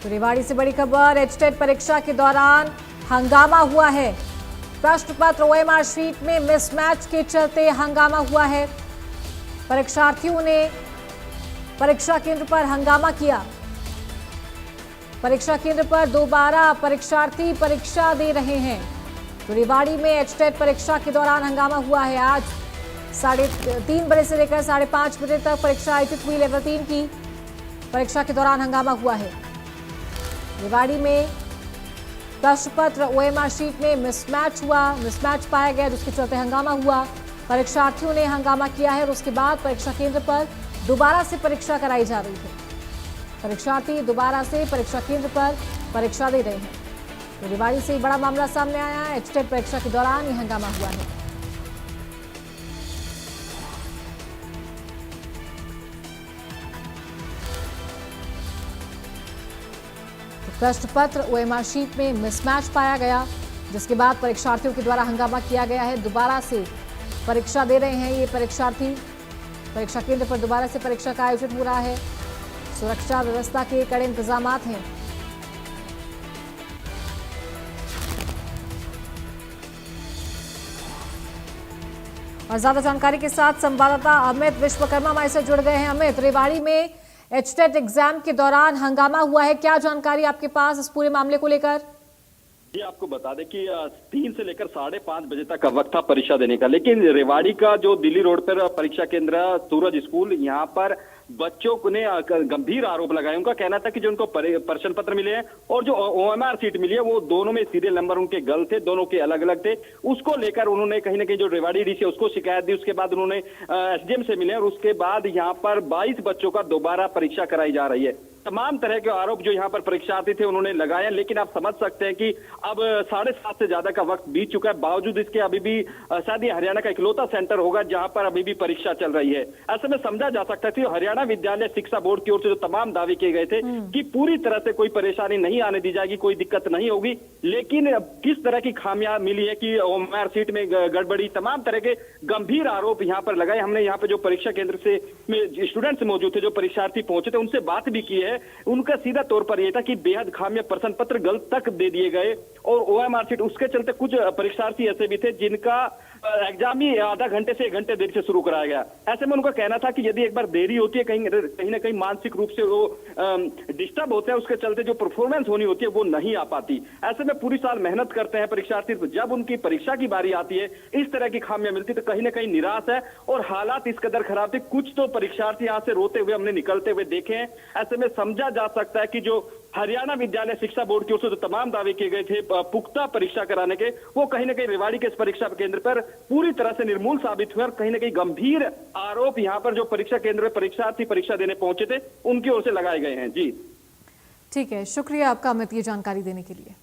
तो रेवाड़ी से बड़ी खबर, एचटेट परीक्षा के दौरान हंगामा हुआ है। प्रश्न पत्र ओएमआर शीट में मिसमैच के चलते हंगामा हुआ है। परीक्षार्थियों ने परीक्षा केंद्र पर हंगामा किया। परीक्षा केंद्र पर दोबारा परीक्षार्थी परीक्षा दे रहे हैं। तो रेवाड़ी में एचटेट परीक्षा के दौरान हंगामा हुआ है। आज 3:30 बजे से लेकर 5:30 बजे तक परीक्षा आयोजित हुई। लेवल 3 की परीक्षा के दौरान हंगामा हुआ है। रेवाड़ी में प्रश्न पत्र ओएमआर शीट में मिसमैच पाया गया, जिसके चलते हंगामा हुआ। परीक्षार्थियों ने हंगामा किया है और उसके बाद परीक्षा केंद्र पर दोबारा से परीक्षा कराई जा रही है। परीक्षार्थी दोबारा से परीक्षा केंद्र पर परीक्षा दे रहे हैं। तो रेवाड़ी से बड़ा मामला सामने आया है। एचटेट परीक्षा के दौरान यह हंगामा हुआ है। प्रश्न पत्र ओएमआर शीट में मिसमैच पाया गया, जिसके बाद परीक्षार्थियों के द्वारा हंगामा किया गया है। दोबारा से परीक्षा दे रहे हैं ये परीक्षार्थी। परीक्षा केंद्र पर दोबारा से परीक्षा का आयोजन हो रहा है। सुरक्षा व्यवस्था के कड़े इंतजामात हैं। और ज्यादा जानकारी के साथ संवाददाता अमित विश्वकर्मा हमारे से जुड़ गए हैं। अमित, रेवाड़ी में एचटेट एग्जाम के दौरान हंगामा हुआ है, क्या जानकारी आपके पास इस पूरे मामले को लेकर? जी, आपको बता दें कि 3 से लेकर 5:30 बजे तक का वक्त था परीक्षा देने का, लेकिन रेवाड़ी का जो दिल्ली रोड पर परीक्षा केंद्र सूरज स्कूल, यहाँ पर बच्चों ने गंभीर आरोप लगाए। उनका कहना था कि जो उनको प्रश्न पत्र मिले हैं और जो ओएमआर सीट मिली है वो दोनों में सीरियल नंबर उनके गलत थे, दोनों के अलग अलग थे। उसको लेकर उन्होंने कहीं ना कहीं जो रेवाड़ी डीसी है उसको शिकायत दी। उसके बाद उन्होंने एसडीएम से मिले और उसके बाद यहाँ पर 22 बच्चों का दोबारा परीक्षा कराई जा रही है। तमाम तरह के आरोप जो यहाँ पर परीक्षार्थी थे उन्होंने लगाए, लेकिन आप समझ सकते हैं कि अब 7:30 से ज्यादा का वक्त बीत चुका है। बावजूद इसके अभी भी शायद ये हरियाणा का इकलौता सेंटर होगा जहां पर अभी भी परीक्षा चल रही है। ऐसे में समझा जा सकता है कि हरियाणा विद्यालय शिक्षा बोर्ड की ओर से जो तमाम दावे किए गए थे कि पूरी तरह से कोई परेशानी नहीं आने दी जाएगी, कोई दिक्कत नहीं होगी, लेकिन किस तरह की खामियां मिली है कि ओएमआर सीट में गड़बड़ी, तमाम तरह के गंभीर आरोप यहाँ पर लगाए। हमने यहाँ पे जो परीक्षा केंद्र से स्टूडेंट्स मौजूद थे, जो परीक्षार्थी पहुंचे थे, उनसे बात भी की है। उनका सीधा तौर पर यह था कि बेहद खामियां, प्रश्न पत्र गलत तक दे दिए गए और ओएमआर सीट, उसके चलते कुछ परीक्षार्थी ऐसे भी थे जिनका एग्जाम ही आधा घंटे से 1 घंटे देरी से शुरू कराया गया। ऐसे में उनका कहना था कि यदि एक बार देरी होती है, कहीं ना कहीं मानसिक रूप से वो डिस्टर्ब होते हैं, उसके चलते जो परफॉर्मेंस होनी होती है वो नहीं आ पाती। ऐसे में पूरी साल मेहनत करते हैं परीक्षार्थी, जब उनकी परीक्षा की बारी आती है इस तरह की खामियां मिलती तो कहीं ना कहीं निराश है और हालात इस कदर खराब थे। कुछ तो परीक्षार्थी यहाँ से रोते हुए हमने निकलते हुए देखे हैं। ऐसे में समझा जा सकता है कि जो हरियाणा विद्यालय शिक्षा बोर्ड की ओर से जो तमाम दावे किए गए थे पुख्ता परीक्षा कराने के, वो कहीं ना कहीं रेवाड़ी के इस परीक्षा केंद्र पर पूरी तरह से निर्मूल साबित हुए और कहीं ना कहीं गंभीर आरोप यहाँ पर जो परीक्षा केंद्र में परीक्षार्थी परीक्षा देने पहुंचे थे उनकी ओर से लगाए गए हैं। जी ठीक है, शुक्रिया आपका अमित, ये जानकारी देने के लिए।